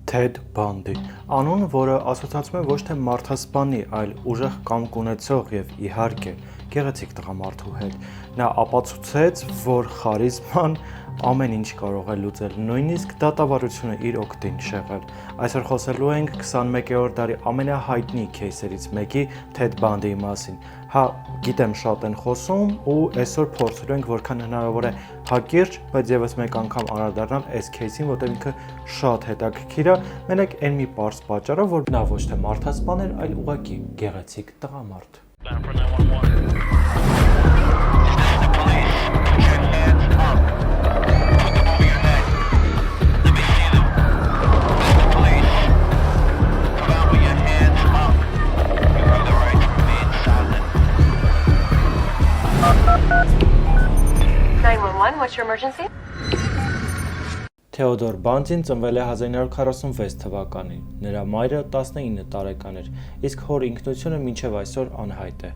Թեդ Բանդի անուն, որը ասոցացվում է ոչ թե մարդասպանի, այլ ուժեղ կամք ունեցող եւ իհարկե գեղեցիկ տղամարդու հետ։ Նա ապացուցեց, որ խարիզման ամեն ինչ կարող է լուծել, նույնիսկ դատավարությունը իր օգտին շեղել։ Այսօր խոսելու ենք 21-րդ դարի ամենահայտնի քեյսերից մեկի Թեդ Բանդիի մասին։ Հա, գիտեմ շատ են խոսում ու այսօր փորձելու ենք որքան հնարավոր է հակիրճ, բայց եւս մեկ անգամ անդրադառնալ այս քեյսին, որտեղ ինքը շատ հետաքրքիր է, մենակ այն մի պարզ պատճառով, որ նա ոչ թե մարդասպան էր, այլ ուղղակի գեղեցիկ տղամարդ։ What's your emergency? Թեոդոր Բանդին ծնվել է 1946 թվականին, նրա մայրը 19 տարեկան էր, իսկ հոր ինքնությունը մինչև այսօր անհայտ է։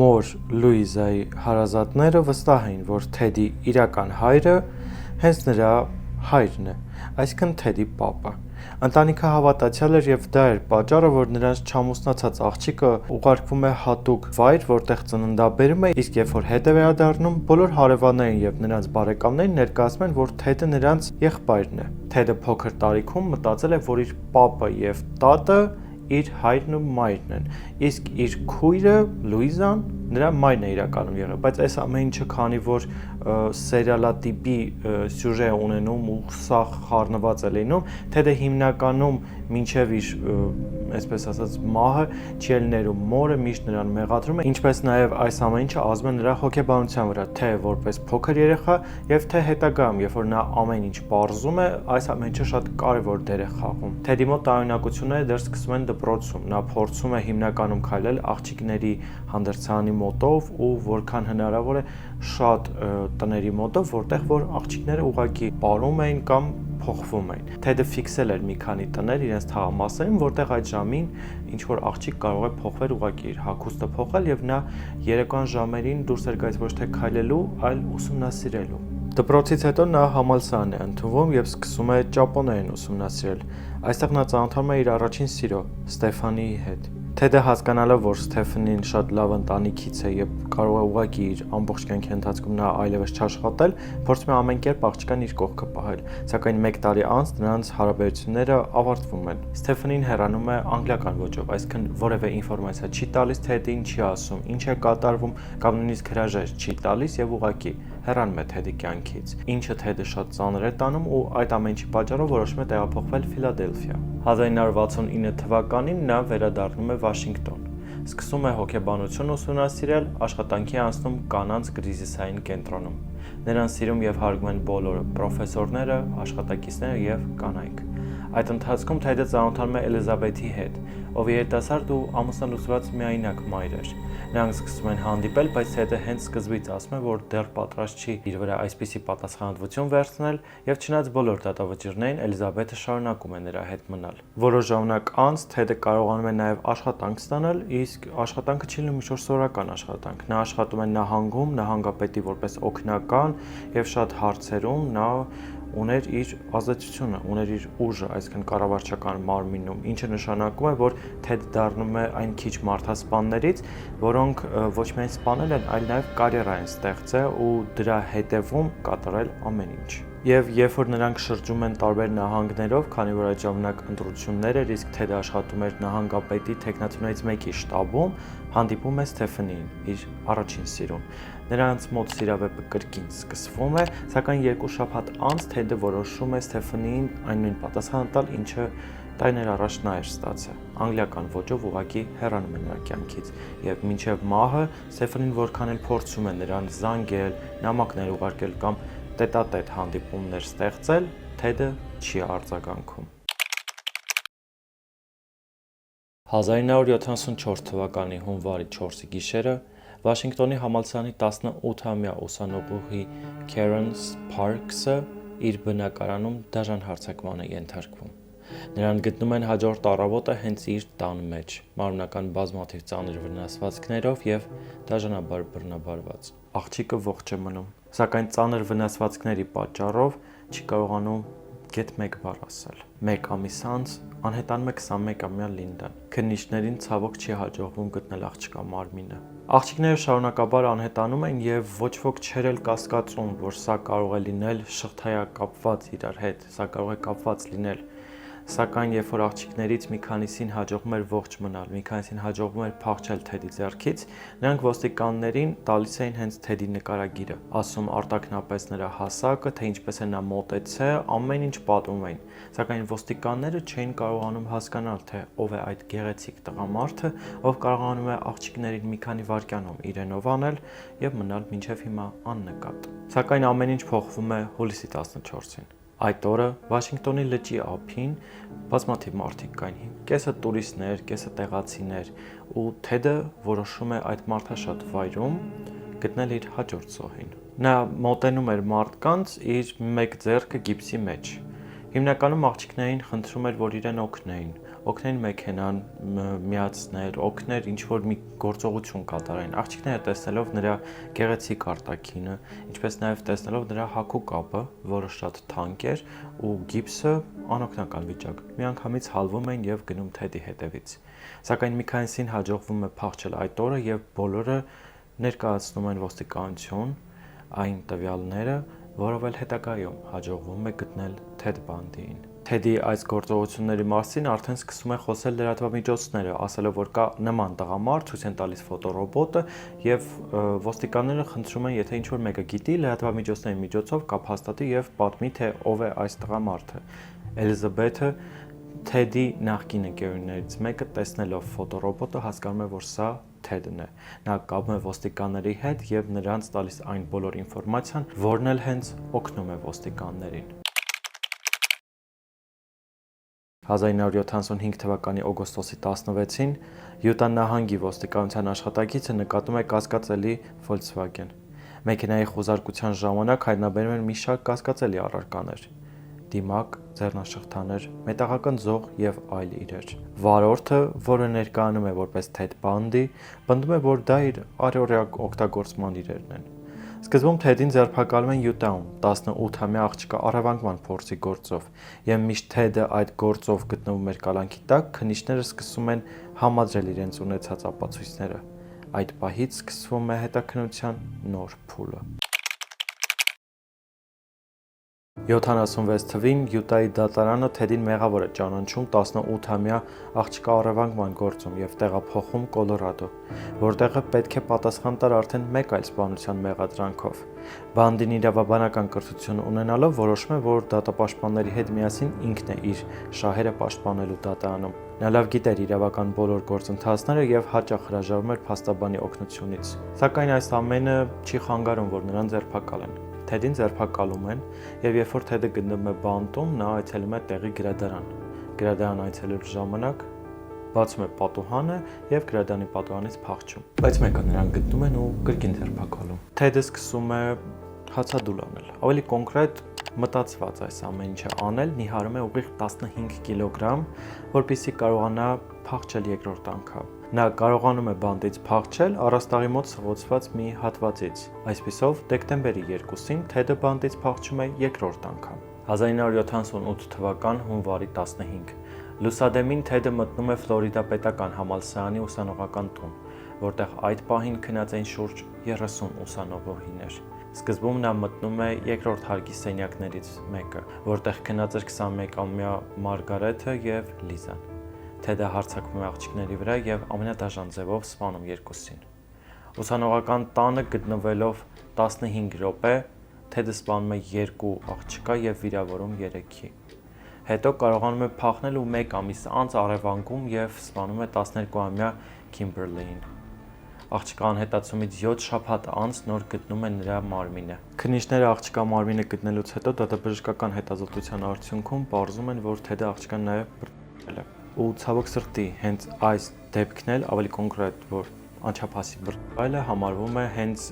Մոր Լուիզայի հարազատները վստահ էին, որ Թեդի իրական հայրը հենց նրա հայրն է, այսինքն Թեդի պապը։ Ընտանիքը հավատացյալ էր եւ դա էր պատճառը, որ նրանց չամուսնացած աղջիկը ուղարկվում է հատուկ վայր, որտեղ ծննդաբերում է, իսկ երբ որ հետ է վերադառնում, բոլոր հարևաններին եւ նրանց բարեկամներին ներկայացնում են, որ Թեդը նրանց եղբայրն է։ Թեդը փոքր տարիքում մտածել է, որ իր պապը եւ տատը իր հայրն ու մայրն են, իսկ իր քույրը Լուիզան նրա մայրն է իրականում եղել, բայց այս ամեն ինչը քանի որ սերիալատիպի սյուժե է ունենում ու սա խառնված է լինում, Թեդը հիմնականում մինչև իր այսպես ասած մահը չի ելներում, մորը միշտ նրան մեղադրում է, ինչպես նաև այս ամեն ինչը ազդում է նրա հոգեբանության վրա, թե որպես փոքր երեխա եւ թե հետագայում, երբ որ նա ամեն ինչ պարզում է, այս ամեն ինչը շատ կարևոր դեր է խաղում։ Թեդի մոտ տարօրինակությունները դեռ սկսվում են դպրոցում, նա փորձում է հիմնականում քայլել աղջիկների հանդերձանի մոտով ու որքան հնարավոր է շատ տների մոտով, որտեղ որ աղջիկները ուղղակի պարում էին կամ փոխվում էին։ Թեդը ֆիքսել էր մի քանի տներ իրենց թաղամասերում, որտեղ այդ ժամին ինչ որ աղջիկ կարող է փոխվել ուղղակի իր հագուստը փոխել եւ նա երեկոյան ժամերին դուրս էր գալիս ոչ թե քայլելու, այլ ուսումնասիրելու։ Դպրոցից հետո նա համալսարան է ընդունվում եւ սկսում է ճապոներեն ուսումնասիրել։ Այստեղ նա ծանոթանում է իր առաջին սիրո Ստեֆանիի հետ։ Թեդը հասկանալով, որ Ստեֆանին շատ լավ ընտանիքից է եւ կարող է ուղղակի իր ամբողջ կյանքի ընթացքում նա այլևս չաշխատել, փորձում է ամեն կերպ աղջկան իր կողքը պահել, սակայն 1 տարի անց նրանց հարաբերությունները ավարտվում են։ Ստեֆանին հեռանում է անգլիական ոճով, այսինքն որևէ ինֆորմացիա չի տալիս Թեդին, չի ասում ինչ է կատարվում կամ նույնիսկ հրաժեշտ չի տալիս եւ ուղղակի հեռանում է Թեդի կյանքից, ինչը Թեդը շատ ծանր է տանում ու այդ ամեն ինչի պատճառով որոշում է տեղափոխվել Ֆիլադելֆիա։ 1969 թվականին նա վերադառնում է Վաշինգտոն։ Սկսում է հոգեբանություն ուսումնասիրել, աշխատանքի անցնում կանանց կրիզիսային կենտրոնում։ Նրան սիրում եւ հարգում են բոլոր պրոֆեսորները, աշխատակիցները եւ կանայք։ Այդ ընթացքում Թեդը ծանոթանում է Էլիզաբեթի հետ, ով երիտասարդ ու ամուսնալուծված միայնակ մայր էր։ Նրանք սկսում են հանդիպել, բայց Թեդը հենց սկզբից ասում է, որ դեռ պատրաստ չի իր վրա այսպիսի պատասխանատվություն վերցնել, եւ չնայած բոլոր դատավճիռներին Էլիզաբեթը շարունակում է նրա հետ մնալ։ Որոշ ժամանակ անց Թեդը կարողանում է նաեւ աշխատանք ստանալ, իսկ աշխատանքը չի լինում ինչ-որ սովորական աշխատանք։ Նա աշխատում է նահանգում, նահանգապետի որպես օգնական եւ շատ հարցերում նա ուներ իր ազդեցությունը, ուներ իր ուժը, այսինքն կառավարչական մարմինում, ինչը նշանակում է, որ Թեդը դառնում է այն քիչ մարդասպաններից, որոնք ոչ միայն սպանել են, այլ նաև կարիերա են ստեղծել ու դրա հետևում կատարել ամեն ինչ։ Եվ երբ որ նրանք շրջում են տարբեր նահանգներով, քանի որ այդ ժամանակ ընտրություններ էր, իսկ Թեդը աշխատում էր նահանգապետի թեկնածուներից մեկի շտաբում, հանդիպում է Ստեֆանիին, իր առաջին սիրուն։ Նրանց մոտ սիրավեպը կրկին սկսվում է, սակայն 2 շաբաթ անց Թեդը որոշում է Ստեֆանիին այն նույն պատասխանը տալ, ինչը տարիներ առաջ նա էր ստացել։ Անգլիական ոճով ուղղակի հեռանում է նրա կյանքից, եւ մինչեւ մահը Ստեֆանին որքան էլ փորձում է նրան զանգել, նամակներ ուղարկել կամ տետատետ հանդիպումներ ստեղծել, Թեդը չի արձագանքում։ 1974 թվականի հունվարի 4-ի գիշերը Վաշինգտոնի համալսարանի 18-ամյա ուսանողուհի Քերեն Սփարքսը իր բնակարանում դաժան հարձակման է ենթարկվում։ Նրան գտնում են հաջորդ առավոտը հենց իր տան մեջ, մարմնական բազմաթիվ ծանր վնասվածքներով եւ դաժանաբար բռնաբարված։ Աղջիկը ողջ է մնում, սակայն ծանր վնասվածքների պատճառով չի կարողանում գետ մեկ բառ ասել։ Մեկ ամիս անց անհետանում է 21-ամյա Լինդան։ Քննիչներին ցավոք չի հաջողվում գտնել աղջկա մարմինը։ Աղջիկները շարունակաբար անհետանում են եւ ոչ ոք չէր էլ կասկածում, որ սա կարող է լինել շղթայակապված իրար հետ, սա կարող է կապված լինել։ Սակայն երբ որ աղջիկներից մի քանիսին հաջողվում էր ողջ մնալ, մի քանիսին հաջողվում էր փախչել Թեդի ձեռքից, նրանք ոստիկաններին տալիս էին հենց Թեդի նկարագիրը, ասում արտաքնապես նրա հասակը, թե ինչպես է նա մոտեցել, ամեն ինչ պատմում էին։ Սակայն ոստիկանները չէին կարողանում հասկանալ, թե ով է այդ գեղեցիկ տղամարդը, ով կարողանում է աղջիկներին մի քանի վայրկյանում իրենով անել եւ մնալ մինչեւ հիմա աննկատ։ Սակայն ամեն ինչ փոխվում է հուլիսի 14-ին։ Այդ օրը Վաշինգտոնի լճի ափին բազմաթիվ մարդիկ կային, կեսը տուրիստներ, կեսը տեղացիներ, ու Թեդը որոշում է այդ մարդաշատ վայրում գտնել իր հաջորդ զոհին։ Նա մոտենում էր մարդկանց իր մեկ ձեռքը գիպսի մեջ։ Հիմնականում աղջիկներին խնդրում էր, որ իրեն օգնեն մեքենան միացնել, օգներ ինչ-որ մի գործողություն կատարեն։ Աղջիկները տեսնելով նրա գեղեցիկ արտաքինը, ինչպես նաև տեսնելով նրա հագու կապը, որը շատ թանկ էր, ու գիպսը անօգնական վիճակ, միանգամից հալվում էին եւ գնում Թեդի հետևից։ Սակայն մի քանիսին հաջողվում է փախչել այդ օրը եւ բոլորը ներկայացնում են ոստիկանություն այն տվյալները, որով էլ հետագայում հաջողվում է գտնել Թեդ Բանդիին։ Թեդի այս գործողությունների մասին արդեն սկսում է խոսել լրատվամիջոցները, ասելով, որ կա նման տղամարդ, ցույց են տալիս ֆոտոռոբոտը եւ ոստիկանները խնդրում են, եթե ինչ-որ մեկը գիտի, լրատվամիջոցների միջոցով կապ հաստատի եւ պատմի, թե ով է այս տղամարդը։ Էլիզաբեթը Թեդի նախկին ընկերուներից մեկը տեսնելով ֆոտոռոբոտը հասկանում է, որ սա Թեդն է։ Նա կապում է ոստիկանների հետ եւ նրանց տալիս այն բոլոր ինֆորմացիան, որն էլ հենց օգնում է ոստիկաններին։ 1975 թվականի օգոստոսի 16-ին Յուտա նահանգի ոստիկանության աշխատակիցը նկատում է կասկածելի Volkswagen։ Մեքենայի խուզարկության ժամանակ հայտնաբերում են մի շարք կասկածելի առարկաներ՝ դիմակ, ձեռնաշղթաներ, մետաղական ձող եւ այլ իրեր։ Վարորդը, որը ներկայանում է որպես Թեդ Բանդի, պնդում է, որ դա իր առօրյա օգտագործման իրերն են։ Սկզբում Թեդին ձերբակալում են Յուտայում 18-ամյա աղջկա առևանգման փորձի գործով, եւ միշտ Թեդը այդ գործով գտնվում էր կալանքի տակ, քննիչները սկսում են համադրել իրենց ունեցած ապացույցները։ Այդ պահից սկսվում է հետաքննության նոր փուլը։ 76 թվին Յուտայի դատարանը Թեդին մեղավոր է ճանաչում 18-ամյա աղջկա առևանգման գործում եւ տեղափոխում Կոլորադո, որտեղ պետք է պատասխան տար արդեն մեկ այլ սպանության մեղադրանքով։ Բանդին իրավաբանական կրթություն ունենալով որոշում է, որ դատապաշտպանների հետ միասին ինքն է իր շահերը պաշտպանելու դատարանում։ Նա լավ գիտեր իրավական բոլոր գործընթացները եւ հաճախ հրաժարվում էր փաստաբանի օգնությունից։ Սակայն այս ամենը չի խանգարում, որ նրան ձերբակալեն։ Թեդին ձերբակալում են եւ երբ որ Թեդը գտնվում է բանտում, նա այցելում է տեղի գրադարան։ Գրադարան այցելելու ժամանակ բացում է պատուհանը եւ գրադարանի պատուհանից փախչում։ Բայց մեկը նրան գտնում են ու կրկին ձերբակալում։ Թեդը սկսում է հացադուլ անել։ Ավելի կոնկրետ մտածված այս ամեն ինչը անել, նիհարում է ուղիղ 15 կիլոգրամ, որպեսզի կարողանա փախչել երկրորդ անգամ։ Նա կարողանում է բանտից փախչել առաստաղի մոտ սղոցված մի հատվածից։ Այսպիսով, դեկտեմբերի 2-ին Թեդը բանտից փախչում է երկրորդ անգամ։ 1978 թվական հունվարի 15 լուսադեմին Թեդը մտնում է Ֆլորիդա պետական համալսարանի ուսանողական տուն, որտեղ այդ պահին քնած էին շուրջ 30 ուսանողուհիներ։ Սկզբում նա մտնում է երկրորդ հարկի սենյակներից մեկը, որտեղ քնած էր 21-ամյա Մարգարեթը եւ Լիզան։ Թեդը հարձակվում է աղջիկների վրա եւ ամենադաժան ձևով սպանում երկուսին։ Ուսանողական տանը գտնվելով 15 րոպե Թեդը սպանում է 2 աղջկա եւ վիրավորում 3-ի։ Հետո կարողանում է փախնել ու 1 ամիս անց առևանգում եւ սպանում է 12-ամյա Քիմբերլիին։ Աղջկա անհետացումից 7 շաբաթ անց նոր գտնում են նրա մարմինը։ Քննիչները աղջկա մարմինը գտնելուց հետո դատաբժշկական հետազոտության արդյունքում պարզում են, որ Թեդը աղջկան նաեւ բռնել է։ Ու ցավոք սրտի հենց այս դեպքն էլ ավելի կոնկրետ, որ անչափահասի բռնելը համարվում է հենց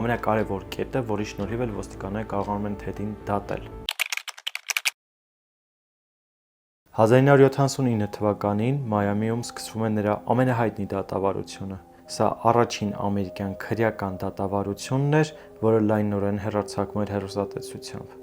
ամենակարևոր կետը, որի շնորհիվ էլ ոստիկանները կարողանում են Թեդին դատել։ 1979 թվականին Մայամիում սկսվում է նրա ամենահայտնի դատավարությունը։ Սա առաջին ամերիկյան քրեական դատավարությունն էր, որը լայնորեն հեռարձակվում էր հեռուստատեսությամբ։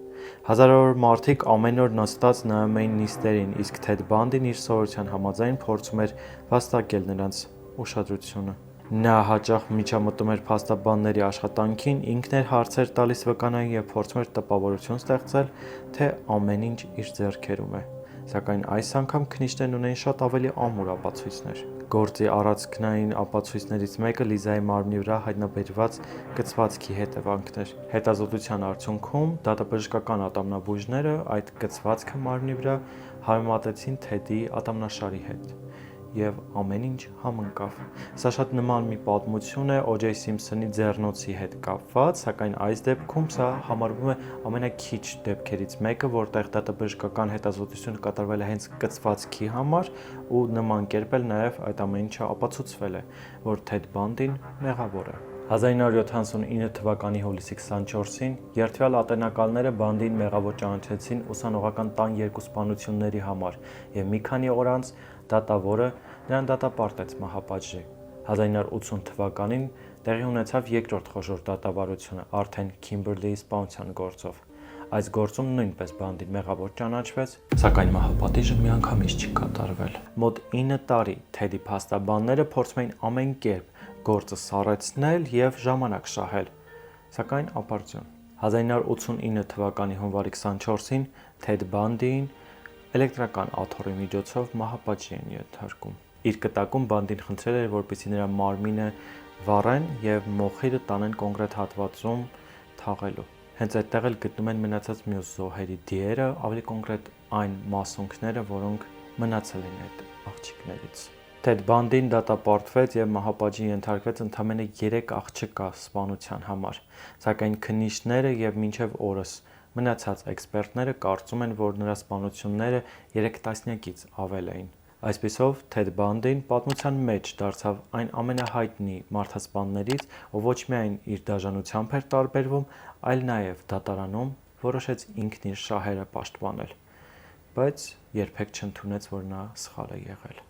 Հազարավոր մարդիկ ամեն օր նստած նայում էին նիստերին, իսկ Թեդ Բանդին իր սովորության համաձայն փորձում էր վաստակել նրանց ուշադրությունը։ Նա հաճախ միջամտում էր փաստաբանների աշխատանքին, ինքն էր հարցեր տալիս վկանային եւ փորձում էր տպավորություն ստեղծել, թե ամեն ինչ իր ձեռքերում է։ Սակայն այս անգամ քննիչներն ունեին շատ ավելի ամուր ապացույցներ։ Գործի առանցքային ապացույցներից մեկը Լիզայի մարմնի վրա հայտնաբերված կցվածքի հետևանքն էր։ Հետազոտության արդյունքում դատաբժշկական ատամնաբույժները այդ կցվածքը մարմնի վրա համեմատեցին Թեդի ատամնաշարի հետ, եւ ամեն ինչ համընկավ։ Սա շատ նման մի պատմություն է O.J. Simpson-ի ձեռնոցի հետ կապված, սակայն այս դեպքում սա համարվում է ամենաքիչ դեպքերից մեկը, որտեղ դատաբժշկական հետազոտությունը կատարվել է հենց կցվածքի համար ու նման կերպ էլ նաև այդ ամեն ինչը ապացուցվել է, որ Թեդ Բանդին մեղավոր է։ 1979 թվականի հուլիսի 24-ին երդվյալ ատենակալները Բանդին մեղավոր ճանաչեցին ուսանողական տան երկու սպանությունների համար եւ մի քանի օր անց դատավորը նրան դատապարտեց մահապատժի։ 1980 թվականին տեղի ունեցավ երկրորդ խոշոր դատավարությունը արդեն Քիմբերլիի սպանության գործով։ Այս գործում նույնպես Բանդին մեղավոր ճանաչվեց, սակայն մահապատիժը միանգամից չի կատարվել։ Մոտ 9 տարի Թեդի փաստաբանները փորձում էին ամեն կերպ գործը սառեցնել եւ ժամանակ շահել, սակայն ապարդյուն։ 1989 թվականի հունվարի 24-ին Թեդ Բանդին էլեկտրական աթոռի միջոցով մահապատժի են ենթարկում։ Իր կտակում Բանդին խնդրել էր, որպեսզի նրա մարմինը վառեն եւ մոխիրը տանեն կոնկրետ հատվածում թաղելու։ Հենց այդտեղ էլ գտնում են մնացած մյուս զոհերի դիերը, ավելի կոնկրետ այն մասունքները, որոնք մնացել են այդ աղջիկներից։ Թեդ Բանդին դատապարտվեց եւ մահապատժի ենթարկվեց ընդամենը 3 աղջկա սպանության համար, սակայն քննիչները եւ մինչեւ օրս մնացած էքսպերտները կարծում են, որ նրա սպանությունները 3 տասնյակից ավել էին։ Այսպիսով Թեդ Բանդին պատմության մեջ դարձավ այն ամենահայտնի մարդասպաններից, ով ոչ միայն իր դաժանությամբ էր տարբերվում, այլ նաև դատարանում որոշեց ինքն իր շահերը պաշտպանել, բայց երբեք չընդունեց, որ նա սխալ է եղել։